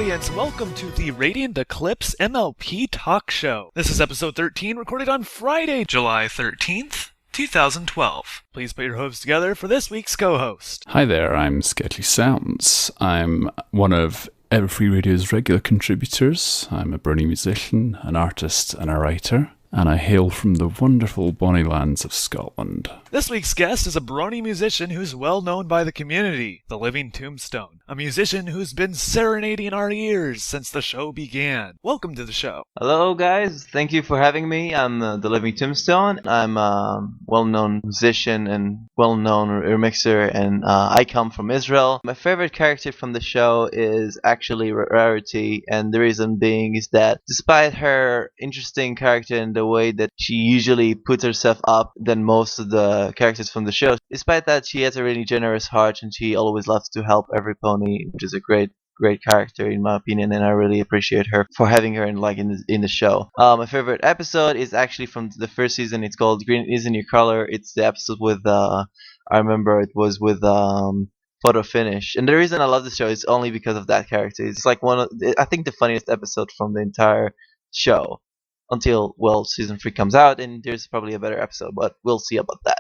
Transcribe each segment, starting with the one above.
audience, welcome to the Radiant Eclipse MLP Talk Show. This is episode 13, recorded on Friday, July 13th, 2012. Please put your hooves together for this week's co-host. Hi there, I'm Sketchy Sounds. I'm one of EverFree Radio's regular contributors. I'm a Brony musician, an artist, and a writer, and I hail from the wonderful bonny lands of Scotland. This week's guest is a Brony musician who's well known by the community, the living Tombstone, a musician who's been serenading our ears since the show began. Welcome to the show. Hello guys, thank you for having me. I'm the living Tombstone. I'm a well-known musician and well-known remixer, and I come from Israel. My favorite character from the show is actually Rarity, and the reason being is that despite her interesting character and the way that she usually puts herself up than most of the characters from the show, despite that she has a really generous heart and she always loves to help every pony, which is a great character in my opinion, and I really appreciate her for having her in the show. My favorite episode is actually from the first season. It's called Green Isn't Your Color. It's the episode with I remember it was with Photo Finish, and the reason I love the show is only because of that character. It's like I think the funniest episode from the entire show. Until, well, season 3 comes out, and there's probably a better episode, but we'll see about that.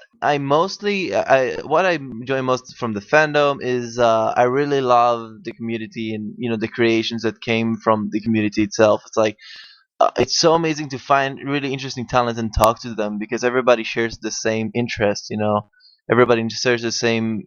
What I enjoy most from the fandom is I really love the community and the creations that came from the community itself. It's like it's so amazing to find really interesting talent and talk to them because everybody shares the same interest. Everybody shares the same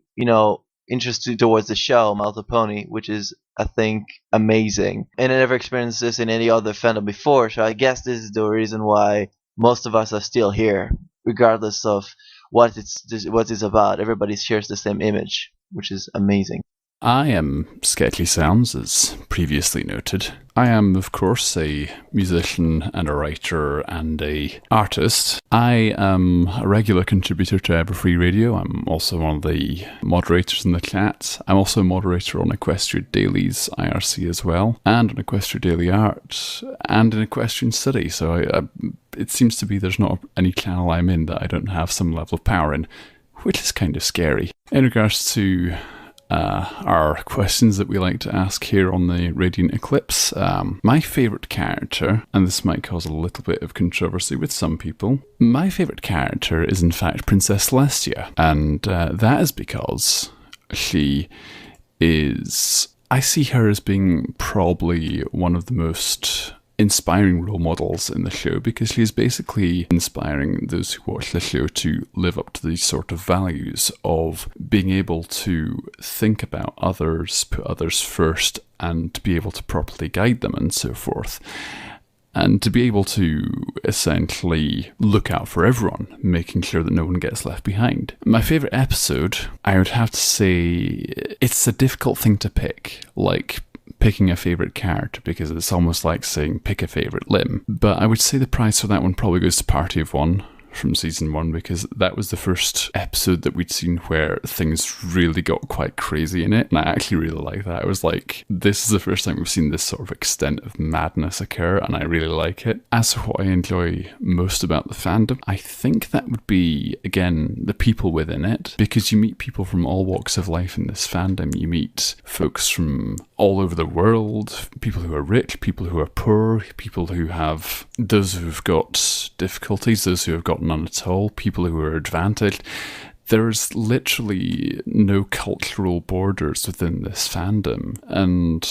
interest towards the show, My Little Pony, which is, I think, amazing. And I never experienced this in any other fandom before, so I guess this is the reason why most of us are still here, regardless of what it's about. Everybody shares the same image, which is amazing. I am Sketchy Sounds, as previously noted. I am, of course, a musician and a writer and a artist. I am a regular contributor to EverFree Radio. I'm also one of the moderators in the chat. I'm also a moderator on Equestria Daily's IRC as well, and on Equestria Daily Art, and in Equestrian Study. So it seems to be there's not any channel I'm in that I don't have some level of power in, which is kind of scary. In regards to our questions that we like to ask here on the Radiant Eclipse. My favourite character, and this might cause a little bit of controversy with some people, my favourite character is in fact Princess Celestia, and that is because she is... I see her as being probably one of the most inspiring role models in the show, because she is basically inspiring those who watch the show to live up to these sort of values of being able to think about others, put others first, and to be able to properly guide them and so forth. And to be able to essentially look out for everyone, making sure that no one gets left behind. My favourite episode, I would have to say, it's a difficult thing to pick, like picking a favourite character, because it's almost like saying pick a favourite limb. But I would say the prize for that one probably goes to Party of One from season 1, because that was the first episode that we'd seen where things really got quite crazy in it, and I actually really like that. I was like, this is the first time we've seen this sort of extent of madness occur, and I really like it. As for what I enjoy most about the fandom, I think that would be, again, the people within it, because you meet people from all walks of life in this fandom. You meet folks from all over the world, people who are rich, people who are poor, people who have, those who've got difficulties, those who have got none at all, people who are advantaged. There's literally no cultural borders within this fandom, and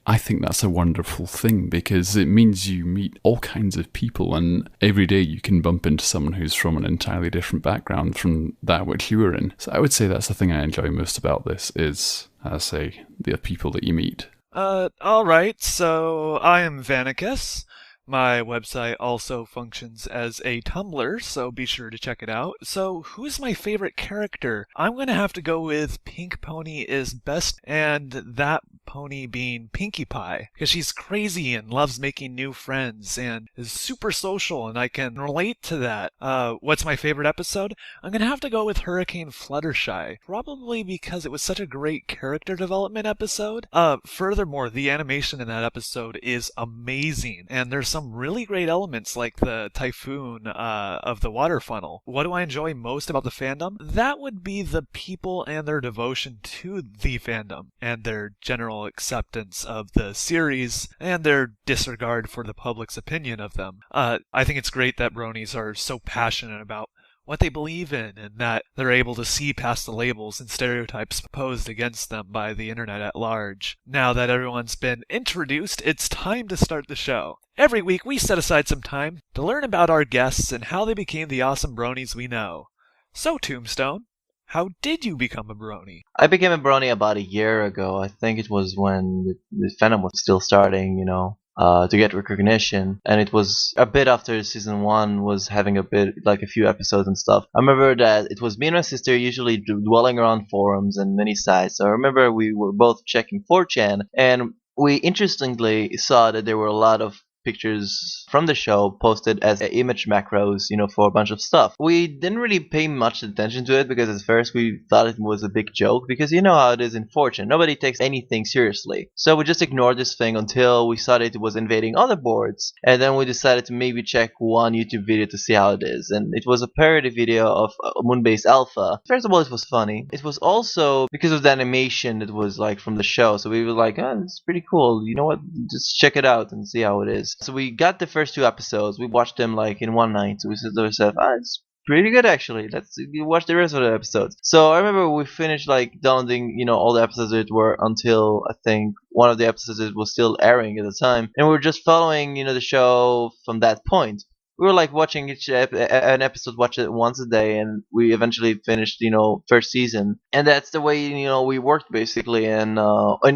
I think that's a wonderful thing, because it means you meet all kinds of people, and every day you can bump into someone who's from an entirely different background from that which you were in. So I would say that's the thing I enjoy most about this is, as I say, the people that you meet. Alright, so I am Vanacus. My website also functions as a Tumblr, so be sure to check it out. So, who's my favorite character? I'm gonna have to go with Pink Pony is best, and that pony being Pinkie Pie, because she's crazy and loves making new friends and is super social, and I can relate to that. What's my favorite episode? I'm gonna have to go with Hurricane Fluttershy, probably because it was such a great character development episode. Furthermore, the animation in that episode is amazing, and there's some really great elements like the typhoon of the water funnel. What do I enjoy most about the fandom? That would be the people and their devotion to the fandom, and their general acceptance of the series, and their disregard for the public's opinion of them. I think it's great that Bronies are so passionate about what they believe in, and that they're able to see past the labels and stereotypes posed against them by the internet at large. Now that everyone's been introduced, it's time to start the show. Every week we set aside some time to learn about our guests and how they became the awesome Bronies we know. So, Tombstone, how did you become a Brony? I became a Brony about a year ago. I think it was when the fandom was still starting, to get recognition, and it was a bit after season 1 was having a few episodes and stuff. I remember that it was me and my sister usually dwelling around forums and many sites. So I remember we were both checking 4chan, and we interestingly saw that there were a lot of pictures from the show posted as image macros, for a bunch of stuff. We didn't really pay much attention to it because at first we thought it was a big joke, because you know how it is in 4chan. Nobody takes anything seriously. So we just ignored this thing until we saw that it was invading other boards, and then we decided to maybe check one YouTube video to see how it is. And it was a parody video of Moonbase Alpha. First of all, it was funny. It was also because of the animation that was like from the show. So we were like, oh, it's pretty cool. You know what? Just check it out and see how it is. So we got the first 2 episodes. We watched them like in one night. So we said to ourselves, it's pretty good actually. Let's watch the rest of the episodes. So I remember we finished like downloading, all the episodes that were until I think one of the episodes that was still airing at the time, and we were just following, the show from that point. We were like watching an episode, watch it once a day, and we eventually finished, first season. And that's the way, we worked basically. And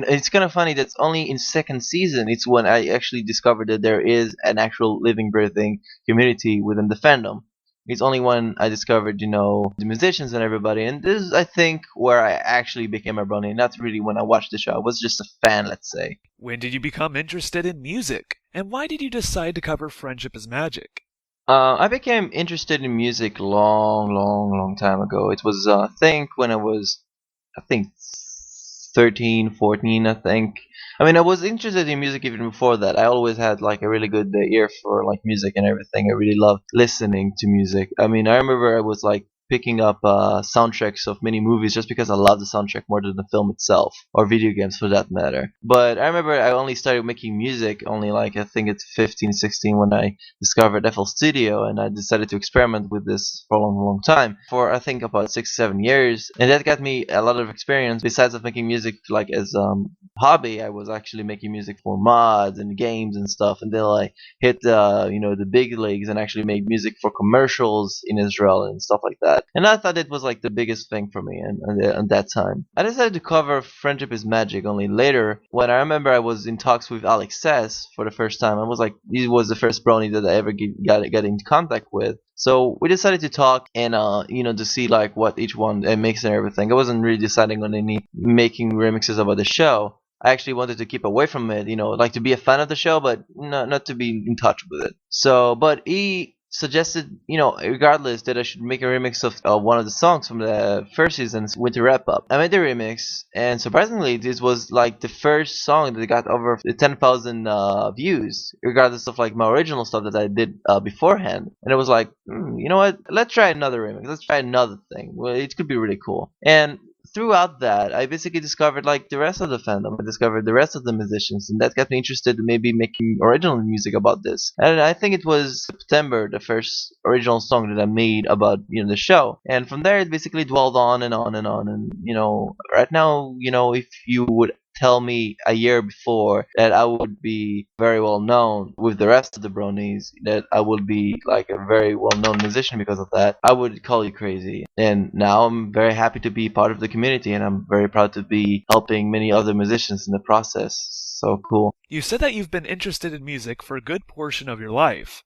it's kind of funny that's only in second season it's when I actually discovered that there is an actual living, breathing community within the fandom. It's only when I discovered, the musicians and everybody. And this is, I think, where I actually became a Brony. Not really when I watched the show. I was just a fan, let's say. When did you become interested in music? And why did you decide to cover Friendship is Magic? I became interested in music long time ago. It was, I think, when I was, 13, 14, I think. I mean, I was interested in music even before that. I always had, like, a really good ear for, like, music and everything. I really loved listening to music. I mean, I remember I was, like, picking up soundtracks of many movies just because I love the soundtrack more than the film itself, or video games for that matter. But I remember I only started making music only like I think it's 15, 16 when I discovered FL Studio, and I decided to experiment with this for a long time, for I think about 6-7 years, and that got me a lot of experience. Besides of making music like as hobby, I was actually making music for mods and games and stuff, and then I hit the big leagues and actually made music for commercials in Israel and stuff like that. And I thought it was like the biggest thing for me and that time. I decided to cover Friendship is Magic only later, when I remember I was in talks with Alex Sass for the first time. I was like, he was the first Brony that I ever got in contact with. So we decided to talk and to see like what each one makes and everything. I wasn't really deciding on any making remixes about the show. I actually wanted to keep away from it, like to be a fan of the show, but not to be in touch with it. So, but he suggested, regardless, that I should make a remix of one of the songs from the first season's Winter Wrap Up. I made the remix, and surprisingly, this was like the first song that got over 10,000 views, regardless of like my original stuff that I did beforehand. And it was like, you know what? Let's try another remix. Let's try another thing. Well, it could be really cool. And throughout that, I basically discovered like the rest of the fandom. I discovered the rest of the musicians, and that got me interested in maybe making original music about this. And I think it was September, the first original song that I made about the show. And from there, it basically dwelled on and on and on. And right now, if you would tell me a year before that I would be very well known with the rest of the Bronies, that I would be like a very well known musician because of that, I would call you crazy. And now I'm very happy to be part of the community, and I'm very proud to be helping many other musicians in the process. So cool. You said that you've been interested in music for a good portion of your life.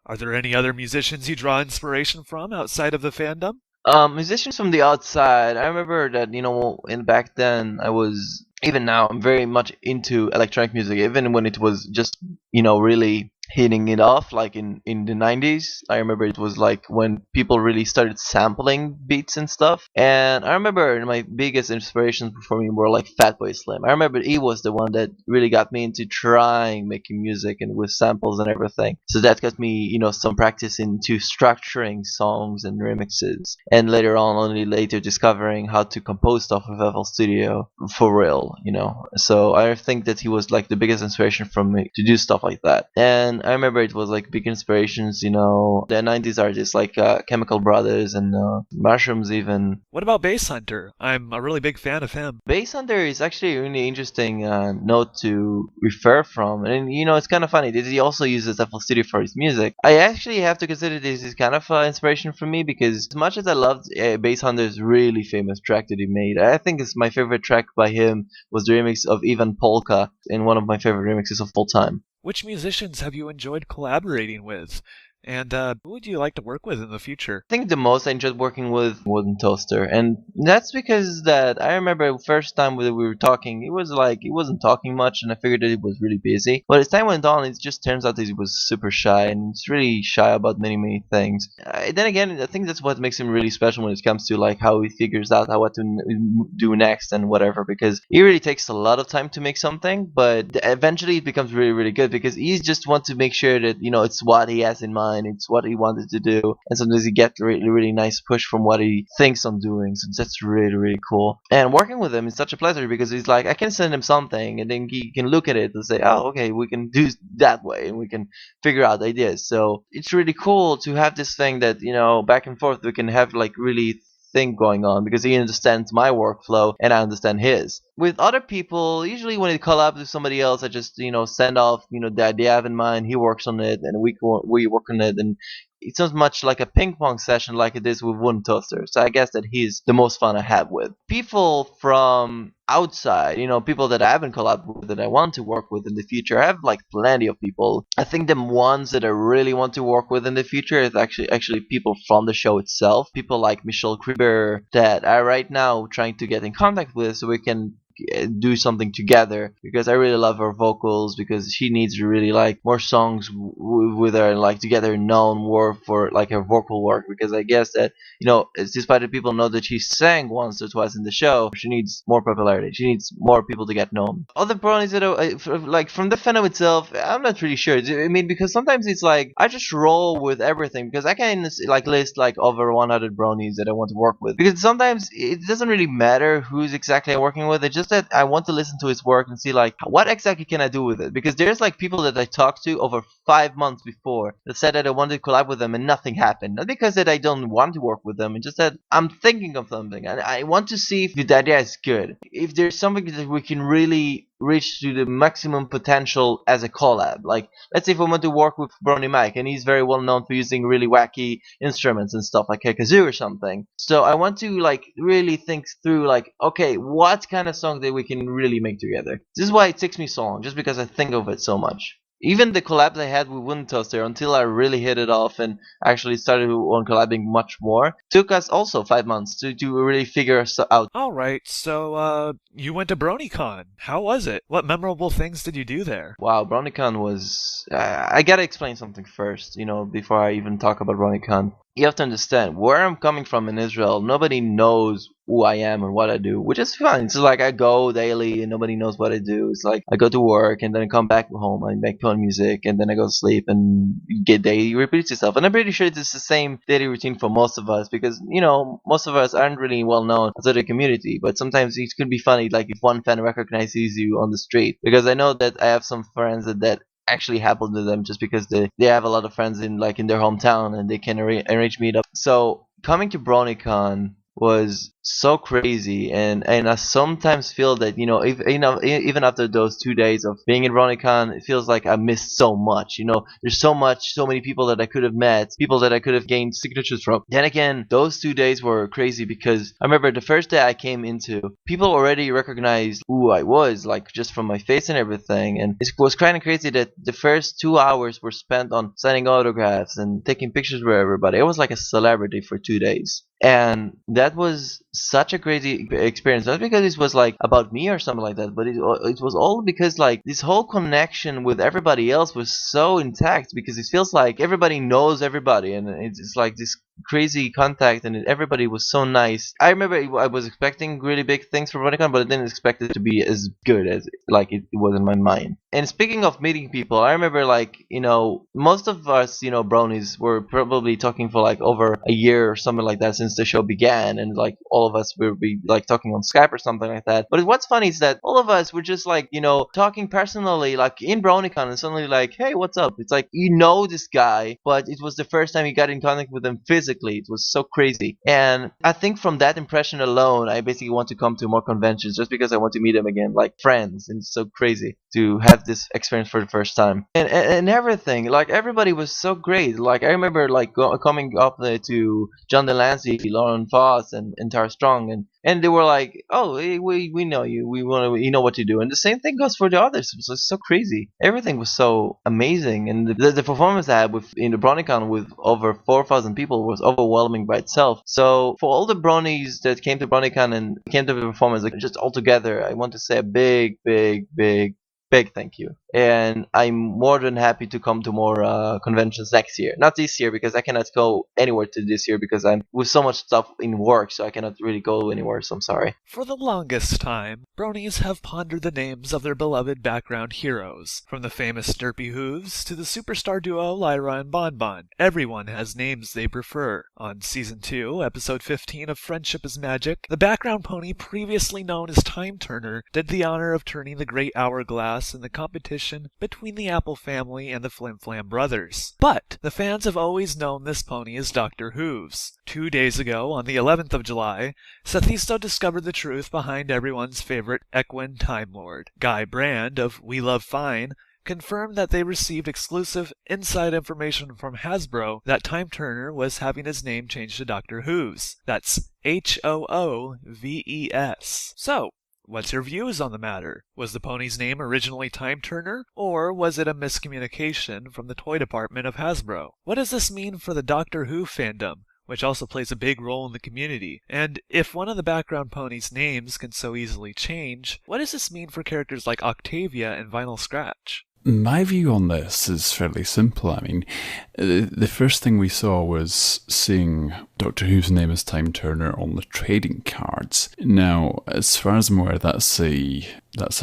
Are there any other musicians you draw inspiration from outside of the fandom? Musicians from the outside, I remember that, back then I was, even now, I'm very much into electronic music, even when it was just, really hitting it off like in the 90s. I remember it was like when people really started sampling beats and stuff. And I remember my biggest inspirations for me were like Fatboy Slim. I remember he was the one that really got me into trying making music and with samples and everything. So that got me, some practice into structuring songs and remixes. And later on, only later discovering how to compose stuff with FL Studio for real. So I think that he was like the biggest inspiration for me to do stuff like that. And I remember it was like big inspirations, the 90s artists like Chemical Brothers and Mushrooms even. What about Bass Hunter? I'm a really big fan of him. Bass Hunter is actually a really interesting note to refer from. And, it's kind of funny that he also uses FL Studio for his music. I actually have to consider this is kind of inspiration for me because as much as I loved Bass Hunter's really famous track that he made, I think it's my favorite track by him was the remix of Ivan Polka in one of my favorite remixes of all time. Which musicians have you enjoyed collaborating with? And who would you like to work with in the future? I think the most I enjoyed working with Wooden Toaster, and that's because that I remember the first time we were talking, it was like he wasn't talking much, and I figured that he was really busy. But as time went on, it just turns out that he was super shy, and he's really shy about many things. Then again, I think that's what makes him really special when it comes to like how he figures out what to do next and whatever, because he really takes a lot of time to make something, but eventually it becomes really good because he just wants to make sure that it's what he has in mind. It's what he wanted to do, and sometimes he gets really nice push from what he thinks I'm doing. So that's really cool. And working with him is such a pleasure because he's like, I can send him something, and then he can look at it and say, oh, okay, we can do that way, and we can figure out ideas. So it's really cool to have this thing that back and forth we can have like really thing going on because he understands my workflow and I understand his. With other people, usually when it collabs with somebody else, I just send off the idea I have in mind. He works on it, and we work on it, and it's not much like a ping pong session like it is with Wooden Toaster. So I guess that he's the most fun I have with. People from outside, people that I haven't collabed with that I want to work with in the future. I have like plenty of people. I think the ones that I really want to work with in the future is actually people from the show itself. People like Michelle Krieger that I right now trying to get in contact with so we can do something together because I really love her vocals because she needs to really like more songs with her and like to get her known more for like her vocal work because I guess that despite the people know that she sang once or twice in the show, she needs more popularity. She needs more people to get known. Other bronies that like from the fandom itself, I'm not really sure. I mean, because sometimes it's like I just roll with everything because I can like list like over 100 bronies that I want to work with because sometimes it doesn't really matter who's exactly I'm working with. It's just that I want to listen to his work and see like what exactly can I do with it because there's like people that I talked to over 5 months before that said that I wanted to collab with them and nothing happened. Not because that I don't want to work with them, it's just that I'm thinking of something and I want to see if the idea is good. If there's something that we can really reach to the maximum potential as a collab. Like, let's say if I want to work with Brony Mike, and he's very well known for using really wacky instruments and stuff like a kazoo or something. So I want to like really think through like, okay, what kind of song that we can really make together. This is why it takes me so long, just because I think of it so much. Even the collabs I had with Wooden Toaster until I really hit it off and actually started on collabing much more took us also 5 months to really figure us out. Alright, so you went to BronyCon. How was it? What memorable things did you do there? Wow, BronyCon was... I gotta explain something first, before I even talk about BronyCon. You have to understand, where I'm coming from in Israel, nobody knows who I am and what I do, which is fine. It's like I go daily and nobody knows what I do. It's like I go to work and then I come back home, I make fun music and then I go to sleep and day repeats itself. And I'm pretty sure it's the same daily routine for most of us because, most of us aren't really well known outside the community. But sometimes it could be funny, like if one fan recognizes you on the street. Because I know that I have some friends that actually happened to them just because they have a lot of friends in their hometown and they can arrange meetup. So coming to BronyCon was so crazy, and I sometimes feel that even after those 2 days of being in BronyCon, it feels like I missed so much. There's so many people that I could have met, people that I could have gained signatures from. Then again, those 2 days were crazy because I remember the first day I came into, people already recognized who I was, like just from my face and everything, and it was kind of crazy that the first 2 hours were spent on signing autographs and taking pictures with everybody. I was like a celebrity for 2 days. And that was such a crazy experience. Not because it was like about me or something like that, but it was all because like this whole connection with everybody else was so intact, because it feels like everybody knows everybody, and it's like this crazy contact, and everybody was so nice. I remember I was expecting really big things from BronyCon, but I didn't expect it to be as good as like it was in my mind. And speaking of meeting people, I remember like, most of us, Bronies were probably talking for like over a year or something like that since the show began, and like all of us will be like talking on Skype or something like that. But what's funny is that all of us were just like, talking personally, like in BronyCon, and suddenly like, hey, what's up? It's like, this guy, but it was the first time you got in contact with him physically. It was so crazy. And I think from that impression alone, I basically want to come to more conventions just because I want to meet them again, like friends. And it's so crazy to have this experience for the first time. And everything, like everybody was so great. Like I remember like coming up there to John Delancey, Lauren Foss, and Tara Strong, and they were like, "Oh, we know you. You know what to do." And the same thing goes for the others. It was so crazy. Everything was so amazing, and the performance I had in the BronyCon with over 4,000 people was overwhelming by itself. So for all the Bronies that came to BronyCon and came to the performance, like just all together, I want to say a big, big, big thank you. And I'm more than happy to come to more conventions next year. Not this year, because I cannot go anywhere to this year because I'm with so much stuff in work, so I cannot really go anywhere, so I'm sorry. For the longest time, Bronies have pondered the names of their beloved background heroes, from the famous Derpy Hooves to the superstar duo Lyra and Bonbon. Everyone has names they prefer. On Season 2, Episode 15 of Friendship is Magic, the background pony previously known as Time Turner did the honor of turning the Great Hourglass in the competition between the Apple family and the Flim Flam brothers. But the fans have always known this pony as Dr. Hooves. 2 days ago, on the 11th of July, Sethisto discovered the truth behind everyone's favorite equine Time Lord. Guy Brand of We Love Fine confirmed that they received exclusive inside information from Hasbro that Time Turner was having his name changed to Dr. Hooves. That's Hooves. So, what's your views on the matter? Was the pony's name originally Time Turner, or was it a miscommunication from the toy department of Hasbro? What does this mean for the Doctor Who fandom, which also plays a big role in the community? And if one of the background ponies' names can so easily change, what does this mean for characters like Octavia and Vinyl Scratch? My view on this is fairly simple. I mean, the first thing we saw was seeing Doctor Who's name as Time Turner on the trading cards. Now, as far as I'm aware, that's a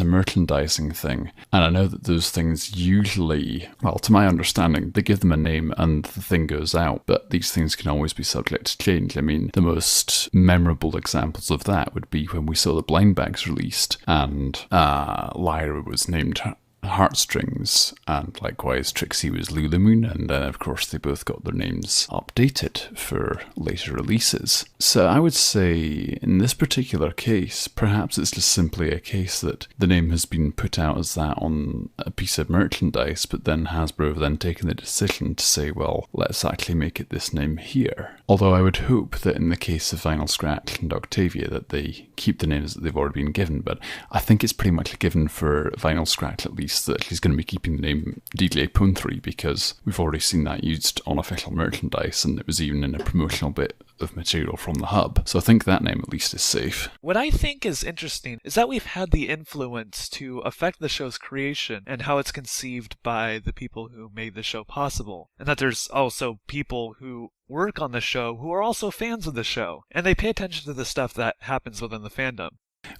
merchandising thing. And I know that those things usually, well, to my understanding, they give them a name and the thing goes out, but these things can always be subject to change. I mean, the most memorable examples of that would be when we saw the blind bags released and Lyra was named Heartstrings, and likewise Trixie was Lulamoon, and then of course they both got their names updated for later releases. So I would say in this particular case, perhaps it's just simply a case that the name has been put out as that on a piece of merchandise, but then Hasbro have then taken the decision to say, well, let's actually make it this name here. Although I would hope that in the case of Vinyl Scratch and Octavia that they keep the names that they've already been given, but I think it's pretty much a given for Vinyl Scratch at least that he's going to be keeping the name DJ Pone3 because we've already seen that used on official merchandise, and it was even in a promotional bit of material from the hub. So I think that name at least is safe. What I think is interesting is that we've had the influence to affect the show's creation and how it's conceived by the people who made the show possible, and that there's also people who work on the show who are also fans of the show, and they pay attention to the stuff that happens within the fandom.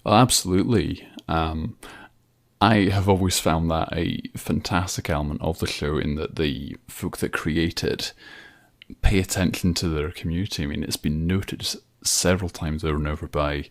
Well, absolutely. I have always found that a fantastic element of the show, in that the folk that create it pay attention to their community. I mean, it's been noted several times over and over by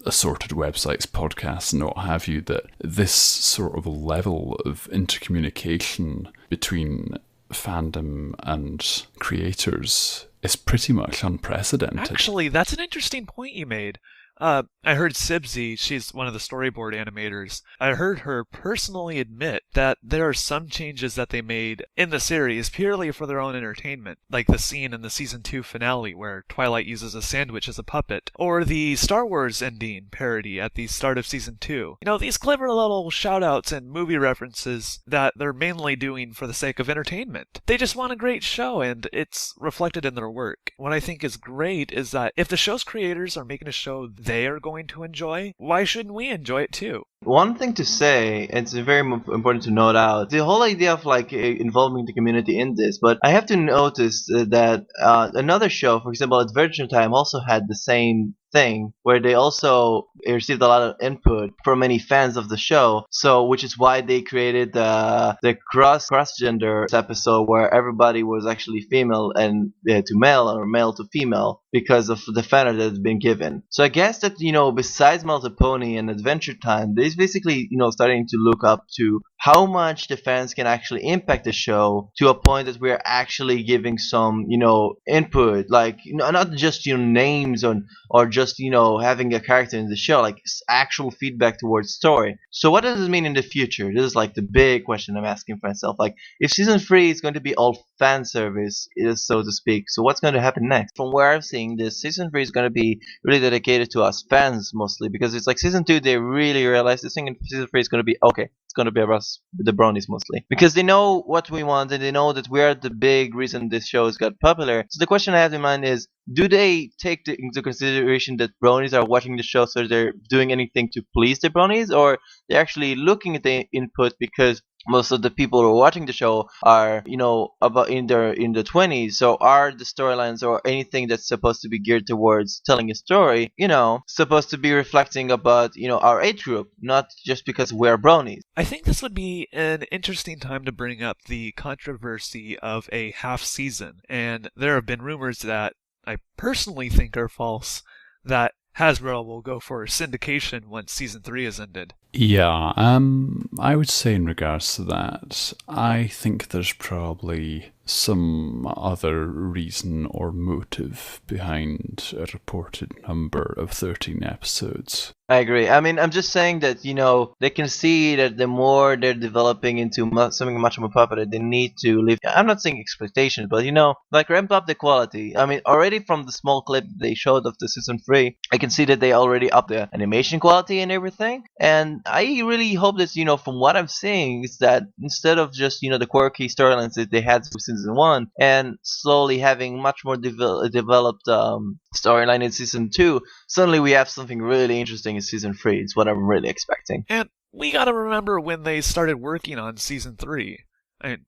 assorted websites, podcasts, and what have you, that this sort of level of intercommunication between fandom and creators is pretty much unprecedented. Actually, that's an interesting point you made. I heard Sibsy, she's one of the storyboard animators, I heard her personally admit that there are some changes that they made in the series purely for their own entertainment, like the scene in the Season 2 finale where Twilight uses a sandwich as a puppet, or the Star Wars ending parody at the start of Season 2. You know, these clever little shoutouts and movie references that they're mainly doing for the sake of entertainment. They just want a great show, and it's reflected in their work. What I think is great is that if the show's creators are making a show they are going to enjoy, why shouldn't we enjoy it too? One thing to say, it's very important to note out, the whole idea of like involving the community in this, but I have to notice that another show, for example, Adventure Time, also had the same thing where they also received a lot of input from many fans of the show, so which is why they created the cross-gender episode where everybody was actually female and to male or male to female because of the fan art that had been given. So I guess that, you know, besides My Little Pony and Adventure Time, there's basically, you know, starting to look up to how much the fans can actually impact the show to a point that we're actually giving some, you know, input, like, you know, not just, you know, names or just, you know, having a character in the show, like actual feedback towards story. So what does it mean in the future? This is like the big question I'm asking for myself. Like, if season 3 is going to be all fan service, so to speak, so what's going to happen next? From where I'm seeing this, season 3 is going to be really dedicated to us fans mostly, because it's like season 2 they really realized this thing, and season 3 is going to be okay. It's going to be about the Bronies mostly, because they know what we want and they know that we are the big reason this show has got popular. So the question I have in mind is, do they take into consideration that Bronies are watching the show, so they're doing anything to please the Bronies, or they're actually looking at the input because most of the people who are watching the show are, you know, about in the 20s, so are the storylines or anything that's supposed to be geared towards telling a story, you know, supposed to be reflecting about, you know, our age group, not just because we're Bronies. I think this would be an interesting time to bring up the controversy of a half season, and there have been rumors that I personally think are false, that Hasbro will go for syndication once season 3 has ended. Yeah, I would say in regards to that, I think there's probably some other reason or motive behind a reported number of 13 episodes. I agree. I mean, I'm just saying that, you know, they can see that the more they're developing into something much more popular, they need to live. I'm not saying expectations, but, you know, like ramp up the quality. I mean, already from the small clip they showed of the season 3, I can see that they already upped the animation quality and everything. And I really hope that, you know, from what I'm seeing, is that instead of just, you know, the quirky storylines that they had since season 1 and slowly having much more developed storyline in season 2, suddenly we have something really interesting in season 3. It's what I'm really expecting. And we gotta remember when they started working on season 3.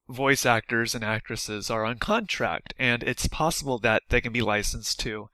Voice actors and actresses are on contract, and it's possible that they can be licensed to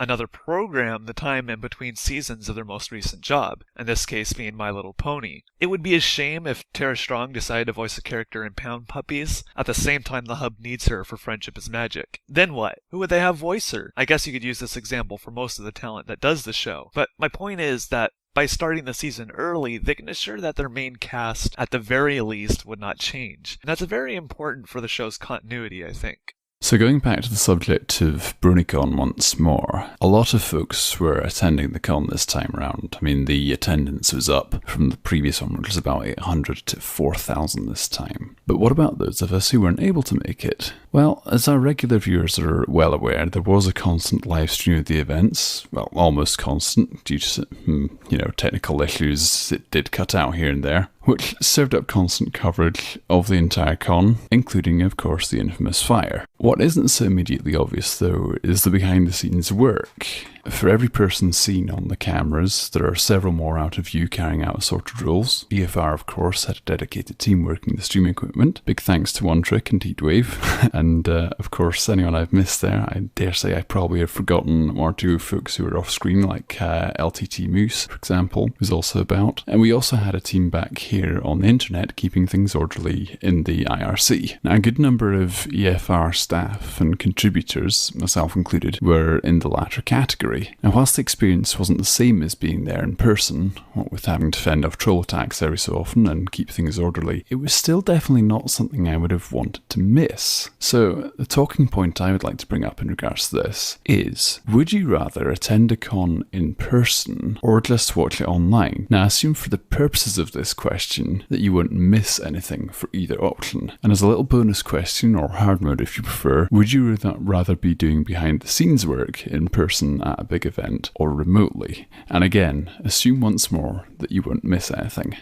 another program the time in between seasons of their most recent job, in this case being My Little Pony. It would be a shame if Tara Strong decided to voice a character in Pound Puppies at the same time the hub needs her for Friendship is Magic. Then what? Who would they have voice her? I guess you could use this example for most of the talent that does the show, but my point is that by starting the season early, they can assure that their main cast, at the very least, would not change. And that's very important for the show's continuity, I think. So going back to the subject of BronyCon once more, a lot of folks were attending the con this time around. I mean, the attendance was up from the previous one, which was about 800 to 4,000 this time. But what about those of us who weren't able to make it? Well, as our regular viewers are well aware, there was a constant live stream of the events. Well, almost constant, due to, you know, technical issues. It did cut out here and there, which served up constant coverage of the entire con, including, of course, the infamous fire. What isn't so immediately obvious, though, is the behind-the-scenes work. For every person seen on the cameras, there are several more out of view carrying out assorted roles. EFR, of course, had a dedicated team working the stream equipment. Big thanks to One Trick and Heatwave. And, of course, anyone I've missed there, I dare say I probably have forgotten one or two folks who were off-screen, like LTT Moose, for example, who's also about. And we also had a team back here on the internet keeping things orderly in the IRC. Now, a good number of EFR staff and contributors, myself included, were in the latter category. agree. And whilst the experience wasn't the same as being there in person, what with having to fend off troll attacks every so often and keep things orderly, it was still definitely not something I would have wanted to miss. So the talking point I would like to bring up in regards to this is, would you rather attend a con in person or just watch it online? Now, I assume for the purposes of this question that you won't miss anything for either option. And as a little bonus question, or hard mode if you prefer, would you rather be doing behind the scenes work in person at a big event or remotely? And again, assume once more that you won't miss anything.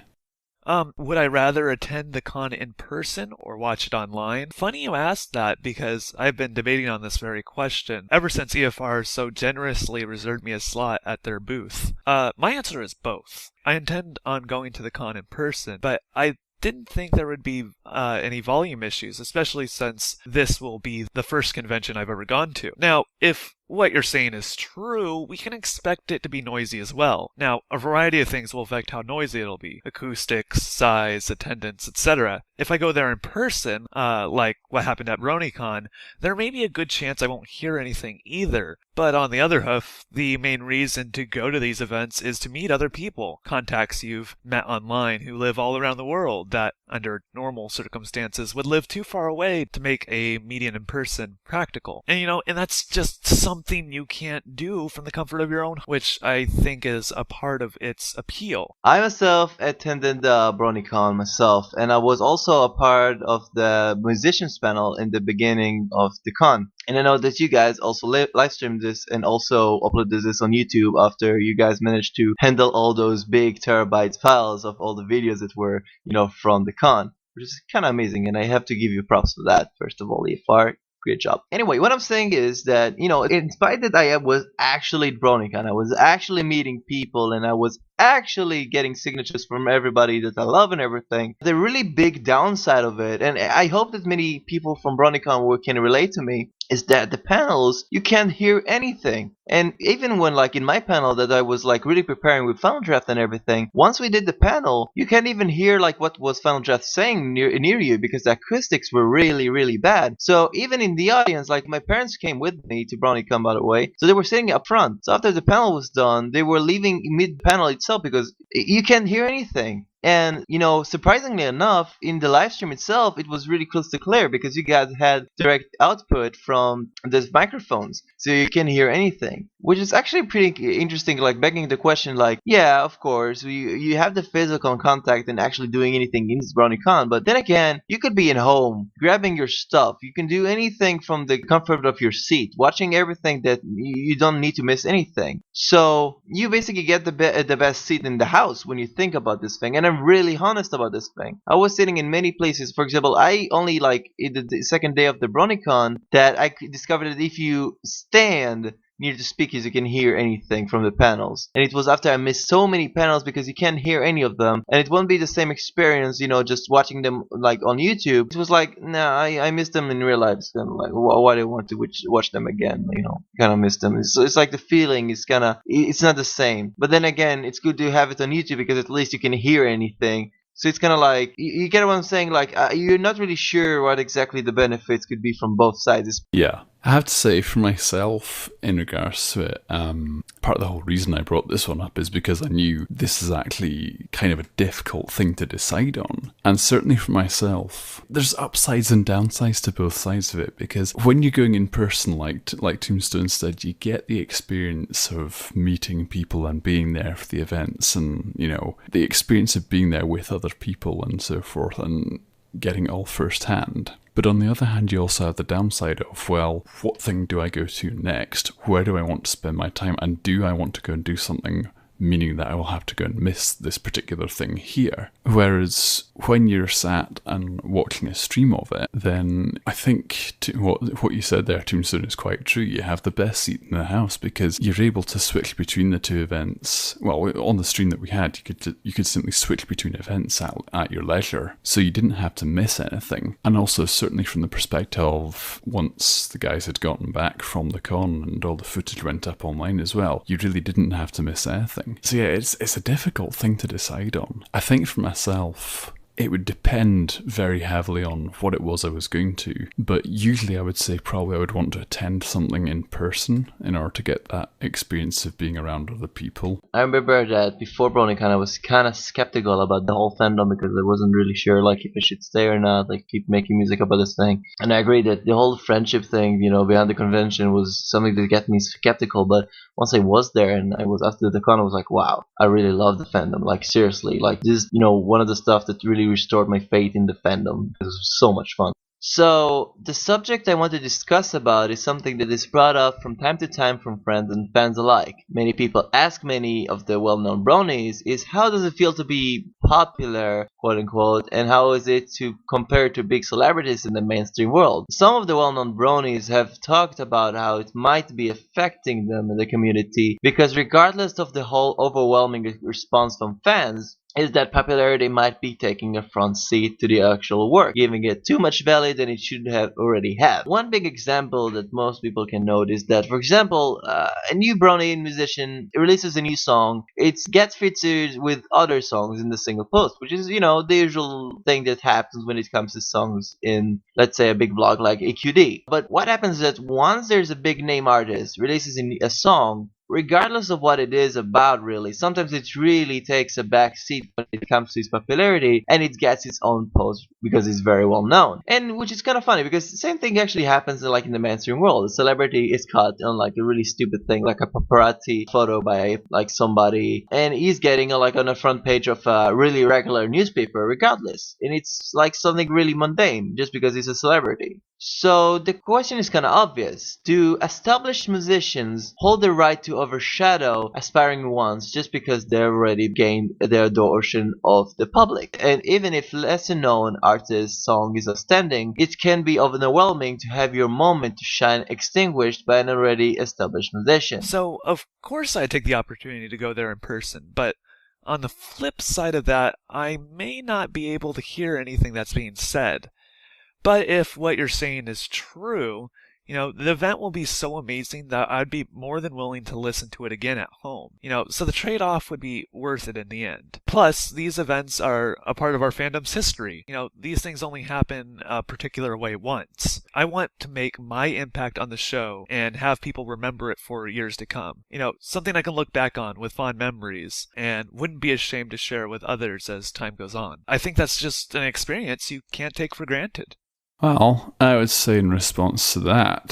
Would I rather attend the con in person or watch it online? Funny you asked that, because I've been debating on this very question ever since EFR so generously reserved me a slot at their booth. My answer is both. I intend on going to the con in person, but I didn't think there would be any volume issues, especially since this will be the first convention I've ever gone to. Now, if what you're saying is true, we can expect it to be noisy as well. Now, a variety of things will affect how noisy it'll be. Acoustics, size, attendance, etc. If I go there in person, like what happened at BronyCon, there may be a good chance I won't hear anything either. But on the other hand, the main reason to go to these events is to meet other people, contacts you've met online who live all around the world that, under normal circumstances, would live too far away to make a meeting in person practical. And that's just something you can't do from the comfort of your own, which I think is a part of its appeal. I myself attended the BronyCon myself, and I was also a part of the musicians panel in the beginning of the con. And I know that you guys also live streamed this and also uploaded this on YouTube after you guys managed to handle all those big terabyte files of all the videos that were, from the con, which is kind of amazing. And I have to give you props for that, first of all, EFR. Great job. Anyway, what I'm saying is that, in spite that I was actually at BronyCon, I was actually meeting people, and I was actually getting signatures from everybody that I love and everything, the really big downside of it, and I hope that many people from BronyCon can relate to me, is that the panels, you can't hear anything. And even when, in my panel that I was, really preparing with Final Draft and everything, once we did the panel, you can't even hear, what was Final Draft saying near you, because the acoustics were really, really bad. So even in the audience, my parents came with me to BronyCon, by the way, so they were sitting up front. So after the panel was done, they were leaving mid-panel itself because you can't hear anything. And, surprisingly enough, in the live stream itself, it was really close to clear because you guys had direct output from the microphones, so you can hear anything. Which is actually pretty interesting, begging the question, yeah, of course, you have the physical contact and actually doing anything in this BronyCon, but then again, you could be at home, grabbing your stuff. You can do anything from the comfort of your seat, watching everything that you don't need to miss anything. So, you basically get the best seat in the house when you think about this thing, and I'm really honest about this thing. I was sitting in many places. For example, I only in the second day of the BronyCon that I discovered that if you stand near the speakers, you can hear anything from the panels. And it was after I missed so many panels because you can't hear any of them. And it won't be the same experience, just watching them on YouTube. It was nah, I missed them in real life. It's kind of why do I want to watch them again? Kind of miss them. It's the feeling is it's not the same. But then again, it's good to have it on YouTube because at least you can hear anything. So it's kind of you get what I'm saying? You're not really sure what exactly the benefits could be from both sides. Yeah. I have to say, for myself, in regards to it, part of the whole reason I brought this one up is because I knew this is actually kind of a difficult thing to decide on. And certainly for myself, there's upsides and downsides to both sides of it, because when you're going in person, like Tombstone said, you get the experience of meeting people and being there for the events and, the experience of being there with other people and so forth and getting it all firsthand. But on the other hand, you also have the downside of, well, what thing do I go to next? Where do I want to spend my time? And do I want to go and do something, meaning that I will have to go and miss this particular thing here? Whereas when you're sat and watching a stream of it, then I think what you said there, Tombstone, is quite true. You have the best seat in the house because you're able to switch between the two events. Well, on the stream that we had, you could simply switch between events at your leisure, so you didn't have to miss anything. And also, certainly from the perspective of once the guys had gotten back from the con and all the footage went up online as well, you really didn't have to miss anything. So yeah, it's a difficult thing to decide on. I think for myself, it would depend very heavily on what it was I was going to. But usually I would say probably I would want to attend something in person in order to get that experience of being around other people. I remember that before Brony was kind of skeptical about the whole fandom because I wasn't really sure like if I should stay or not, like keep making music about this thing. And I agree that the whole friendship thing, behind the convention was something that got me skeptical. But once I was there and I was after the con, I was like, wow, I really love the fandom. Like seriously, like this, one of the stuff that really restored my faith in the fandom. It was so much fun. So, the subject I want to discuss about is something that is brought up from time to time from friends and fans alike. Many people ask many of the well-known bronies is how does it feel to be popular, quote unquote, and how is it to compare to big celebrities in the mainstream world? Some of the well-known bronies have talked about how it might be affecting them in the community because regardless of the whole overwhelming response from fans, is that popularity might be taking a front seat to the actual work, giving it too much value than it should have already had. One big example that most people can note is that, for example, a new Brony musician releases a new song, it gets featured with other songs in the single post, which is, the usual thing that happens when it comes to songs in, let's say, a big blog like AQD. But what happens is that once there's a big name artist releases a song, regardless of what it is about really, sometimes it really takes a back seat when it comes to its popularity and it gets its own post because it's very well known. And which is kind of funny because the same thing actually happens like in the mainstream world. A celebrity is caught on like a really stupid thing like a paparazzi photo by like somebody and he's getting like on the front page of a really regular newspaper regardless. And it's like something really mundane just because he's a celebrity. So the question is kind of obvious. Do established musicians hold the right to overshadow aspiring ones just because they already gained the adoration of the public? And even if lesser known artist's song is outstanding, it can be overwhelming to have your moment to shine extinguished by an already established musician. So, of course I take the opportunity to go there in person, but on the flip side of that, I may not be able to hear anything that's being said. But if what you're saying is true, the event will be so amazing that I'd be more than willing to listen to it again at home. So the trade-off would be worth it in the end. Plus, these events are a part of our fandom's history. These things only happen a particular way once. I want to make my impact on the show and have people remember it for years to come. Something I can look back on with fond memories and wouldn't be ashamed to share with others as time goes on. I think that's just an experience you can't take for granted. Well, I would say in response to that,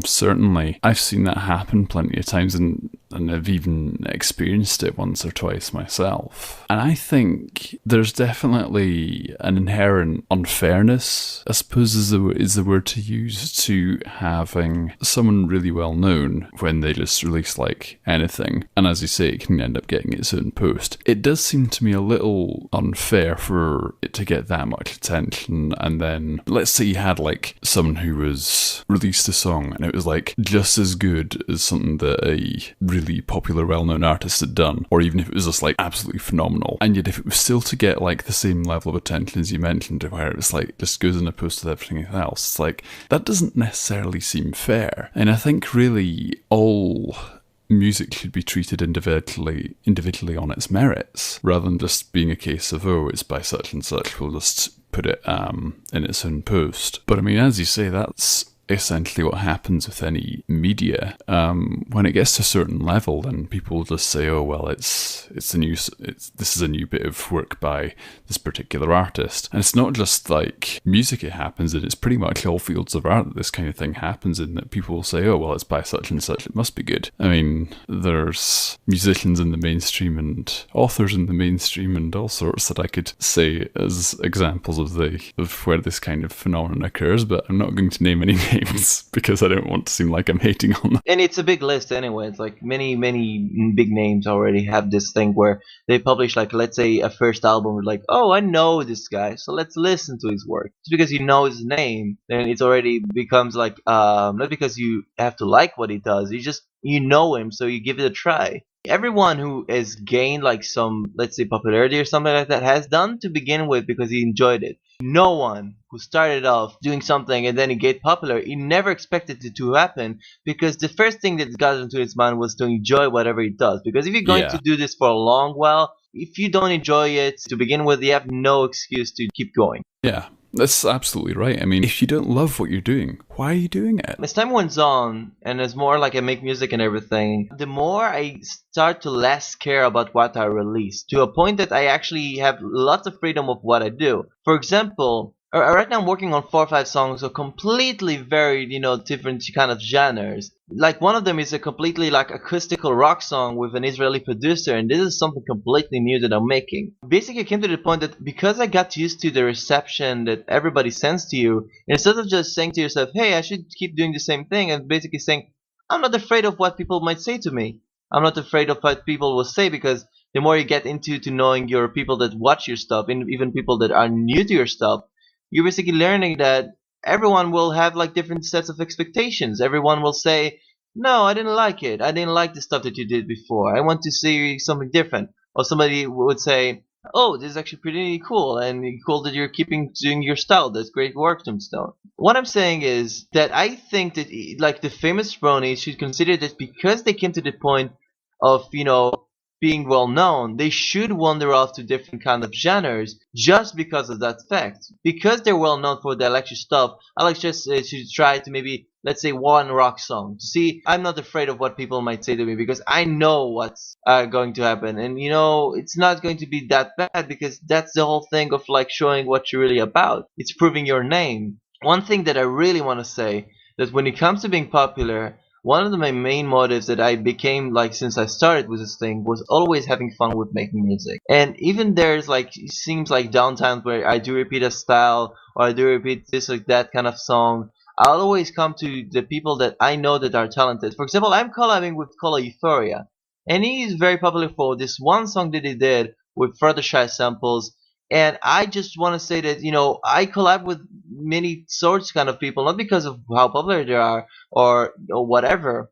certainly I've seen that happen plenty of times and I've even experienced it once or twice myself. And I think there's definitely an inherent unfairness, I suppose is the word to use, to having someone really well known when they just release like anything. And as you say, it can end up getting its own post. It does seem to me a little unfair for it to get that much attention and then, let's say you had like someone who was released a song and it was like just as good as something that a really popular well-known artist had done, or even if it was just like absolutely phenomenal, and yet if it was still to get like the same level of attention as you mentioned, where it was like just goes in a post with everything else, it's like that doesn't necessarily seem fair. And I think really all music should be treated individually on its merits, rather than just being a case of, oh, it's by such and such, we'll just put it in its own post. But I mean, as you say, that's essentially what happens with any media. When it gets to a certain level, then people just say, "Oh well, this is a new bit of work by this particular artist." And it's not just like music; it happens in. It's pretty much all fields of art that this kind of thing happens in. That people will say, "Oh well, it's by such and such; it must be good." I mean, there's musicians in the mainstream and authors in the mainstream and all sorts that I could say as examples of where this kind of phenomenon occurs, but I'm not going to name any names because I don't want to seem like I'm hating on them. And it's a big list anyway. It's like many big names already have this thing where they publish like, let's say, a first album with like, oh, I know this guy, so let's listen to his work. Just because you know his name, then it's already becomes like not because you have to like what he does, you know him, so you give it a try. Everyone who has gained like some, let's say, popularity or something like that has done to begin with because he enjoyed it. No one who started off doing something and then he get popular, he never expected it to happen, because the first thing that got into his mind was to enjoy whatever he does. Because if you're going to do this for a long while, if you don't enjoy it to begin with, you have no excuse to keep going. Yeah, that's absolutely right. I mean, if you don't love what you're doing, why are you doing it? As time went on, and as more like I make music and everything, the more I start to less care about what I release, to a point that I actually have lots of freedom of what I do. For example, right now I'm working on 4 or 5 songs of completely varied, different kind of genres. Like one of them is a completely like acoustical rock song with an Israeli producer, and this is something completely new that I'm making. Basically, I came to the point that because I got used to the reception that everybody sends to you, instead of just saying to yourself, hey, I should keep doing the same thing, and basically saying, I'm not afraid of what people might say to me. I'm not afraid of what people will say, because the more you get into to knowing your people that watch your stuff, and even people that are new to your stuff, you're basically learning that everyone will have like different sets of expectations. Everyone will say, no, I didn't like it. I didn't like the stuff that you did before. I want to see something different. Or somebody would say, oh, this is actually pretty cool, and cool that you're keeping doing your style. That's great work, Tombstone. What I'm saying is that I think that like the famous Bronies should consider that because they came to the point of, being well known, they should wander off to different kind of genres just because of that fact. Because they're well known for their electric stuff, I like just to try to maybe, let's say, one rock song. See, I'm not afraid of what people might say to me because I know what's going to happen, and it's not going to be that bad, because that's the whole thing of like showing what you're really about. It's proving your name. One thing that I really want to say, that when it comes to being popular, one of my main motives that I became like since I started with this thing was always having fun with making music. And even there's like, it seems like downtimes where I do repeat a style, or I do repeat this or that kind of song, I'll always come to the people that I know that are talented. For example, I'm collabing with Kola Euphoria, and he is very popular for this one song that he did with further shy samples. And I just want to say that, I collab with many sorts kind of people, not because of how popular they are or whatever.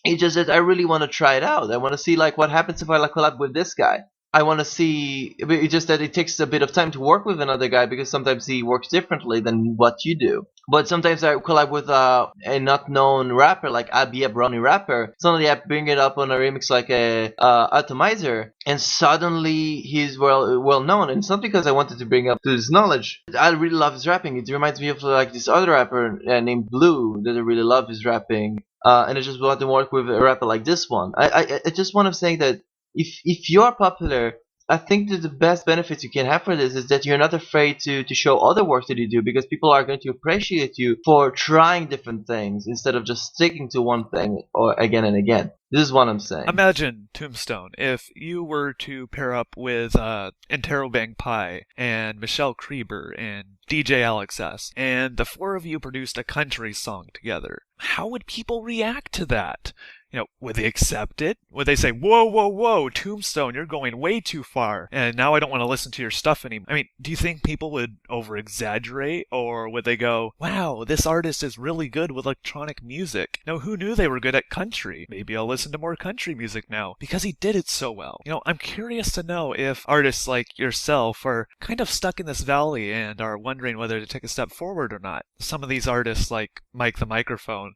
It's just that I really want to try it out. I want to see like what happens if I like collab with this guy. I want to see. It's just that it takes a bit of time to work with another guy, because sometimes he works differently than what you do. But sometimes I collab with a not known rapper, like I'll be a Brony rapper. Suddenly I bring it up on a remix like a Atomizer, and suddenly he's well known. And it's not because I wanted to bring up to his knowledge. I really love his rapping. It reminds me of like this other rapper named Blue that I really love his rapping. And I just want to work with a rapper like this one. I just want to say that if you're popular, I think that the best benefits you can have for this is that you're not afraid to show other work that you do, because people are going to appreciate you for trying different things instead of just sticking to one thing or again and again. This is what I'm saying. Imagine, Tombstone, if you were to pair up with Interrobang Pi and Michelle Krieber and DJ Alex S, and the 4 of you produced a country song together. How would people react to that? Would they accept it? Would they say, whoa, whoa, whoa, Tombstone, you're going way too far, and now I don't want to listen to your stuff anymore? I mean, do you think people would over-exaggerate, or would they go, wow, this artist is really good with electronic music? Who knew they were good at country? Maybe I'll listen to more country music now, because he did it so well. I'm curious to know if artists like yourself are kind of stuck in this valley and are wondering whether to take a step forward or not. Some of these artists, like Mike the Microphone,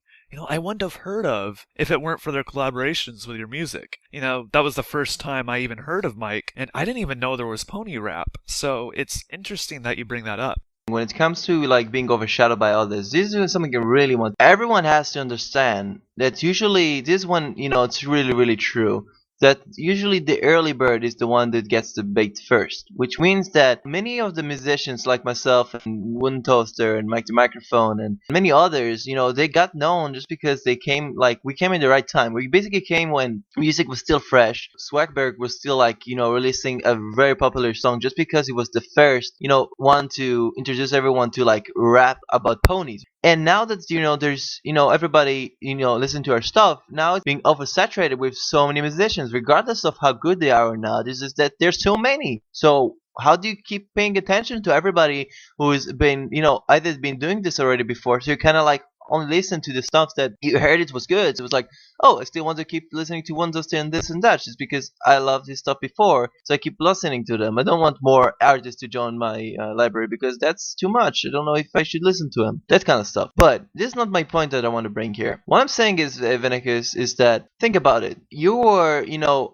I wouldn't have heard of if it weren't for their collaborations with your music. That was the first time I even heard of Mike, and I didn't even know there was pony rap. So it's interesting that you bring that up. When it comes to like being overshadowed by others, this is something you really want. Everyone has to understand that usually this one, it's really, really true, that usually the early bird is the one that gets the bait first, which means that many of the musicians like myself and Wooden Toaster and Mike the Microphone and many others, they got known just because we came in the right time. We basically came when music was still fresh. Swagberg was still releasing a very popular song just because he was the first, one to introduce everyone to like rap about ponies. And now that there's everybody listen to our stuff, now it's being oversaturated with so many musicians, regardless of how good they are or not. It's just that there's so many. So how do you keep paying attention to everybody who's been either been doing this already before? So you're kind of like only listen to the stuff that you heard it was good. So it was like, oh, I still want to keep listening to One Dusty and this and that, just because I loved this stuff before. So I keep listening to them. I don't want more artists to join my library because that's too much. I don't know if I should listen to them. That kind of stuff. But this is not my point that I want to bring here. What I'm saying is, Vanacus, is that think about it. You are,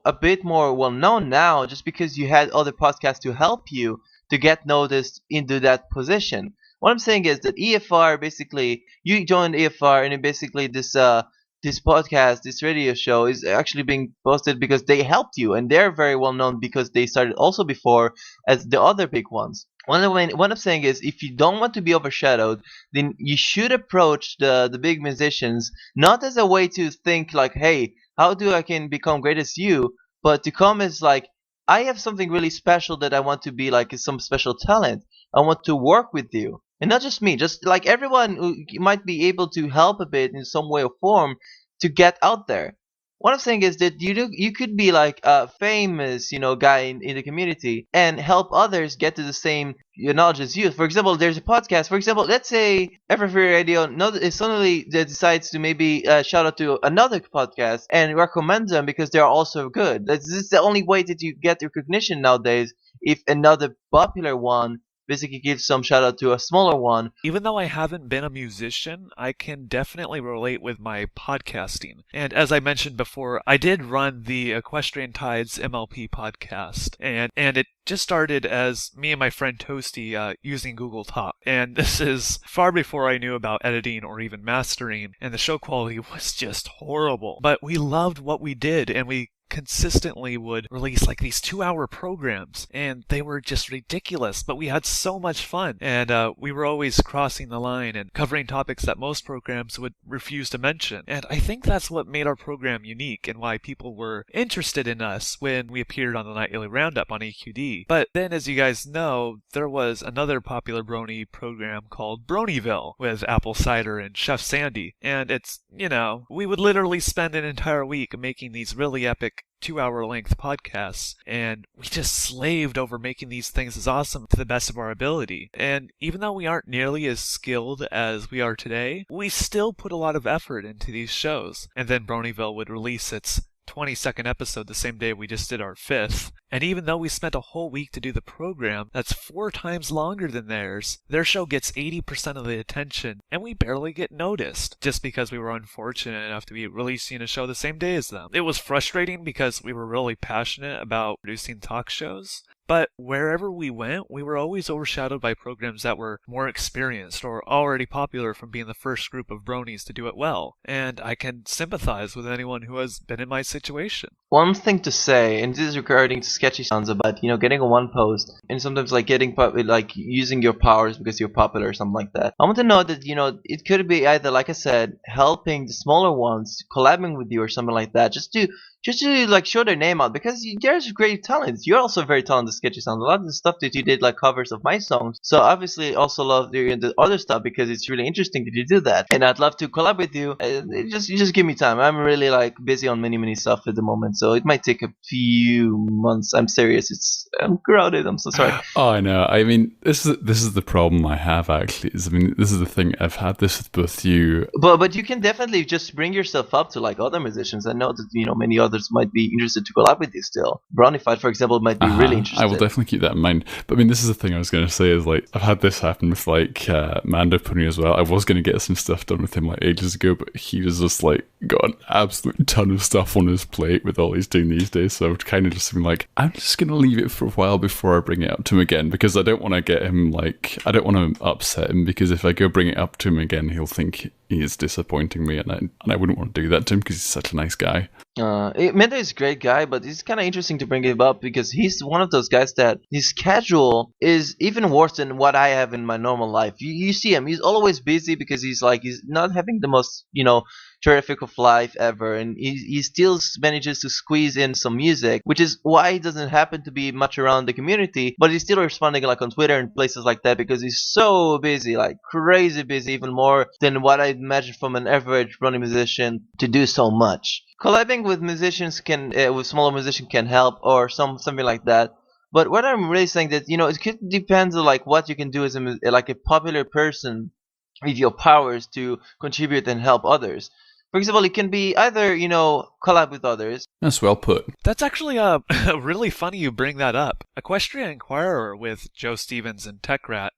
a bit more well known now just because you had other podcasts to help you to get noticed into that position. What I'm saying is that EFR, basically, you joined EFR, and basically this podcast, this radio show is actually being posted because they helped you, and they're very well known because they started also before as the other big ones. What I'm saying is, if you don't want to be overshadowed, then you should approach the big musicians not as a way to think like, hey, how do I can become great as you, but to come as like, I have something really special that I want to be like, some special talent. I want to work with you. And not just me, just like everyone who might be able to help a bit in some way or form to get out there. What I'm saying is that you could be like a famous, guy in the community and help others get to the same knowledge as you. For example, there's a podcast. For example, let's say EverFree Radio suddenly decides to maybe shout out to another podcast and recommend them because they are also good. This is the only way that you get recognition nowadays. If another popular one basically gives some shout out to a smaller one. Even though I haven't been a musician, I can definitely relate with my podcasting. And as I mentioned before, I did run the Equestrian Tides MLP podcast, and it just started as me and my friend Toasty using Google Talk. And this is far before I knew about editing or even mastering, and the show quality was just horrible. But we loved what we did, and we consistently would release like these 2-hour programs, and they were just ridiculous, but we had so much fun, and we were always crossing the line and covering topics that most programs would refuse to mention. And I think that's what made our program unique and why people were interested in us when we appeared on the Nightly Roundup on EQD. But then, as you guys know, there was another popular Brony program called Bronyville with Apple Cider and Chef Sandy, and it's, we would literally spend an entire week making these really epic 2-hour length podcasts, and we just slaved over making these things as awesome to the best of our ability. And even though we aren't nearly as skilled as we are today, we still put a lot of effort into these shows. And then Bronyville would release its 22nd episode the same day we just did our 5th. And even though we spent a whole week to do the program that's 4 times longer than theirs, their show gets 80% of the attention, and we barely get noticed, just because we were unfortunate enough to be releasing a show the same day as them. It was frustrating because we were really passionate about producing talk shows, but wherever we went, we were always overshadowed by programs that were more experienced or already popular from being the first group of bronies to do it well. And I can sympathize with anyone who has been in my situation. One thing to say, and this is regarding to sketchy sounds about, getting a one post, and sometimes like using your powers because you're popular or something like that. I want to know that, it could be either, like I said, helping the smaller ones, collabing with you or something like that, just to like show their name out, because there's great talent. You're also very talented sketchy sounds. A lot of the stuff that you did, like covers of my songs. So obviously also love the other stuff because it's really interesting that you do that. And I'd love to collab with you. You just give me time. I'm really like busy on many stuff at the moment, so it might take a few months. I'm serious. I'm crowded. I'm so sorry. Oh, I know. I mean, this is the problem I have actually. This is the thing. I've had this with both you. But you can definitely just bring yourself up to like other musicians. I know that many others might be interested to collab with you still. Bronified, for example, might be really interested. I will definitely keep that in mind. But I mean, this is the thing I was going to say is like, I've had this happen with like Mando Pony as well. I was going to get some stuff done with him like ages ago, but he was just like got an absolute ton of stuff on his plate with all he's doing these days. So I've kind of just been like, I'm just going to leave it for a while before I bring it up to him again, because I don't want to get him like, I don't want to upset him, because if I go bring it up to him again, he'll think he is disappointing me, and I wouldn't want to do that to him because he's such a nice guy. Mendo is a great guy, but it's kind of interesting to bring him up because he's one of those guys that his schedule is even worse than what I have in my normal life. You see him, he's always busy because he's not having the most, terrific of life ever, and he still manages to squeeze in some music, which is why he doesn't happen to be much around the community, but he's still responding like on Twitter and places like that because he's so busy, like crazy busy, even more than what I'd imagine from an average Brony musician to do so much. Collabing with musicians with smaller musicians can help, or something like that. But what I'm really saying that it could depend on like what you can do as a popular person with your powers to contribute and help others. For example, it can be either, collab with others. That's well put. That's actually really funny you bring that up. Equestria Inquirer with Joe Stevens and TechRat,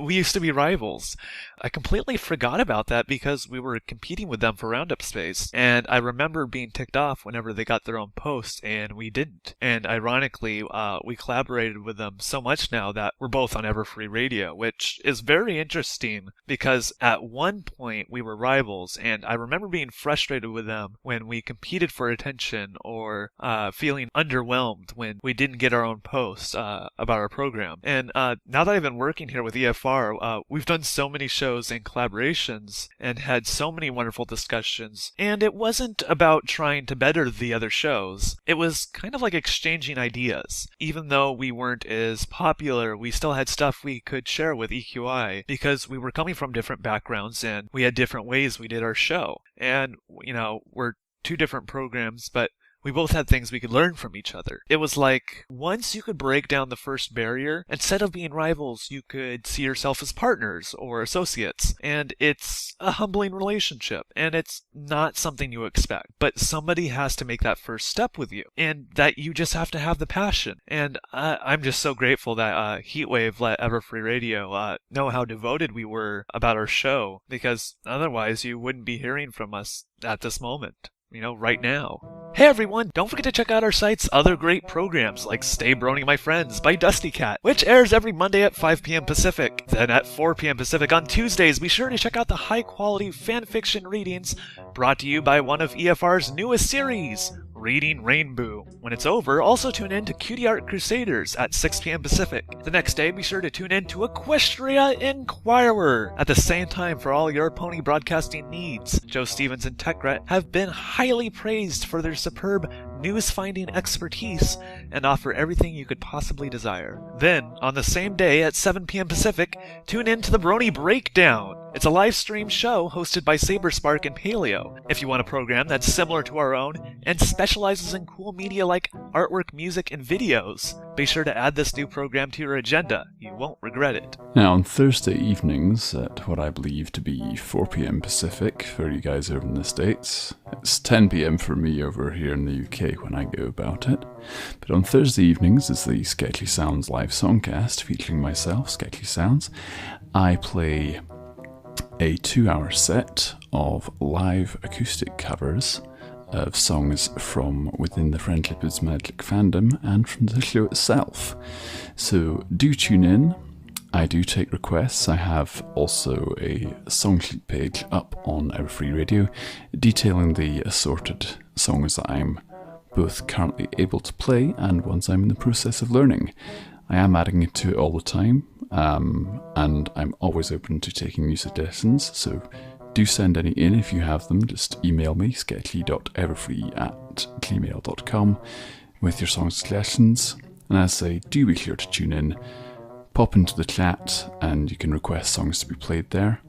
we used to be rivals. I completely forgot about that because we were competing with them for Roundup space, and I remember being ticked off whenever they got their own post and we didn't. And ironically, we collaborated with them so much now that we're both on EverFree Radio, which is very interesting because at one point we were rivals, and I remember being frustrated with them when we competed for attention or feeling underwhelmed when we didn't get our own posts about our program. And now that I've been working here with EFR, we've done so many shows and collaborations and had so many wonderful discussions. And it wasn't about trying to better the other shows. It was kind of like exchanging ideas. Even though we weren't as popular, we still had stuff we could share with EQI because we were coming from different backgrounds and we had different ways we did our show. And, we're two different programs, but we both had things we could learn from each other. It was like, once you could break down the first barrier, instead of being rivals, you could see yourself as partners or associates. And it's a humbling relationship, and it's not something you expect. But somebody has to make that first step with you, and that you just have to have the passion. And I'm just so grateful that Heatwave let EverFree Radio know how devoted we were about our show, because otherwise you wouldn't be hearing from us at this moment. Right now. Hey everyone, don't forget to check out our site's other great programs like Stay Brony My Friends by Dusty Cat, which airs every Monday at 5 p.m. Pacific. Then at 4 p.m. Pacific on Tuesdays, be sure to check out the high-quality fanfiction readings brought to you by one of EFR's newest series, Reading Rainbow. When it's over, also tune in to Cutie Art Crusaders at 6 p.m. Pacific. The next day, be sure to tune in to Equestria Inquirer at the same time for all your pony broadcasting needs. Joe Stevens and TechRat have been highly praised for their superb news-finding expertise and offer everything you could possibly desire. Then, on the same day at 7 p.m. Pacific, tune in to the Brony Breakdown. It's a live stream show hosted by Saberspark and Paleo. If you want a program that's similar to our own and specializes in cool media like artwork, music, and videos, be sure to add this new program to your agenda. You won't regret it. Now, on Thursday evenings at what I believe to be 4 p.m. Pacific for you guys over in the States, it's 10 p.m. for me over here in the UK when I go about it. But on Thursday evenings is the Sketchy Sounds live songcast featuring myself, Sketchy Sounds. I play a 2-hour set of live acoustic covers of songs from within the Friendship is Magic fandom and from the show itself. So do tune in. I do take requests. I have also a song sheet page up on EverFree Radio detailing the assorted songs that I'm both currently able to play and ones I'm in the process of learning. I am adding it to it all the time, and I'm always open to taking new suggestions, so do send any in if you have them. Just email me, sketchy.everfree@gmail.com with your song suggestions. And as I say, do be sure to tune in, pop into the chat, and you can request songs to be played there.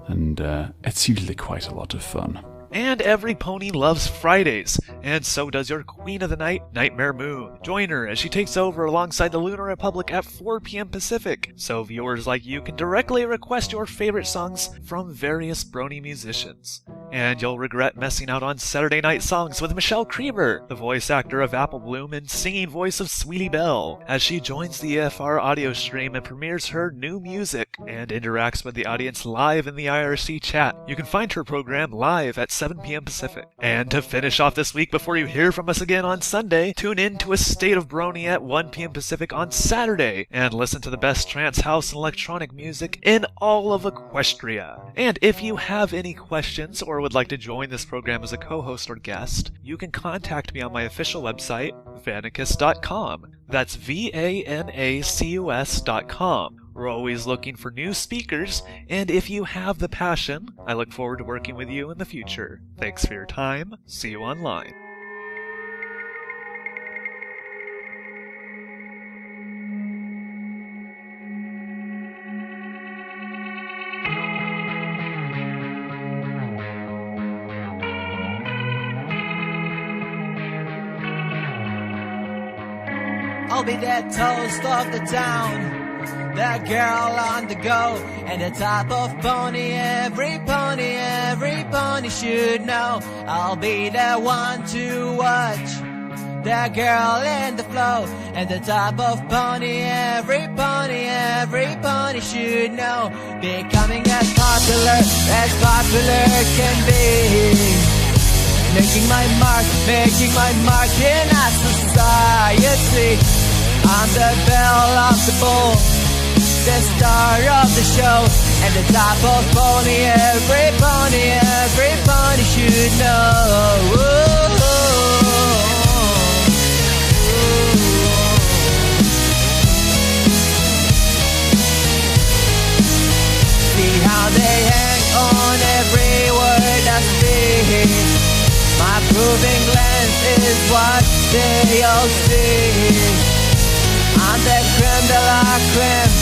And it's usually quite a lot of fun. And every pony loves Fridays, and so does your Queen of the Night, Nightmare Moon. Join her as she takes over alongside the Lunar Republic at 4 p.m. Pacific, so viewers like you can directly request your favorite songs from various Brony musicians. And you'll regret missing out on Saturday Night Songs with Michelle Krieber, the voice actor of Apple Bloom and singing voice of Sweetie Belle, as she joins the EFR audio stream and premieres her new music and interacts with the audience live in the IRC chat. You can find her program live at 7 p.m. Pacific. And to finish off this week before you hear from us again on Sunday, tune in to A State of Brony at 1 p.m. Pacific on Saturday and listen to the best trance, house, and electronic music in all of Equestria. And if you have any questions or would like to join this program as a co-host or guest, you can contact me on my official website, vanacus.com. That's vanacus.com. We're always looking for new speakers, and if you have the passion, I look forward to working with you in the future. Thanks for your time. See you online. I'll be that toast of the town, the girl on the go, and the type of pony every pony should know. I'll be the one to watch the girl in the flow, and the type of pony every pony should know. Becoming as popular can be. Making my mark in our society. I'm the belle of the ball, the star of the show, and the type of pony every pony should know. See how they hang on every word I speak. My proving glance is what they all see. I'm the creme de la creme,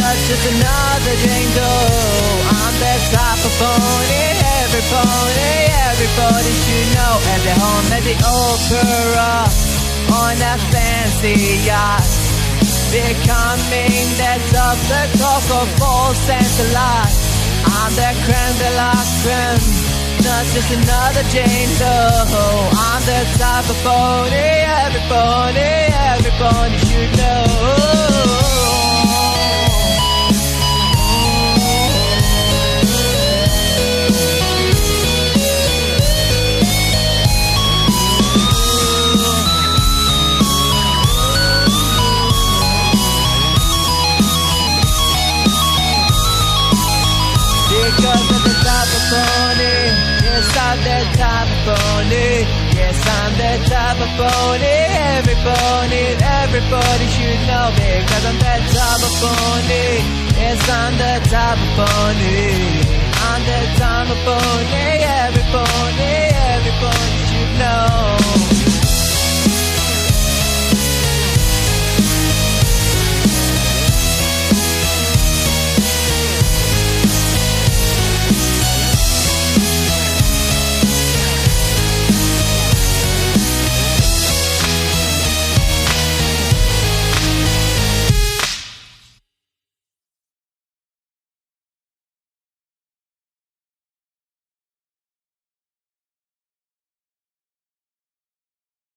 not just another Jane Doe. I'm the type of pony everybody should know. At the home at the opera, on a fancy yacht. Becoming the top, the cocoa falls and a lot. I'm the creme de la creme, not just another Jane Doe. I'm the type of pony everybody should know. Because I'm the type of pony. Yes, I'm the type of pony. Yes, I'm the type of pony. Everybody should know. Because I'm the type of pony. Yes, I'm the type of pony. I'm the type of pony.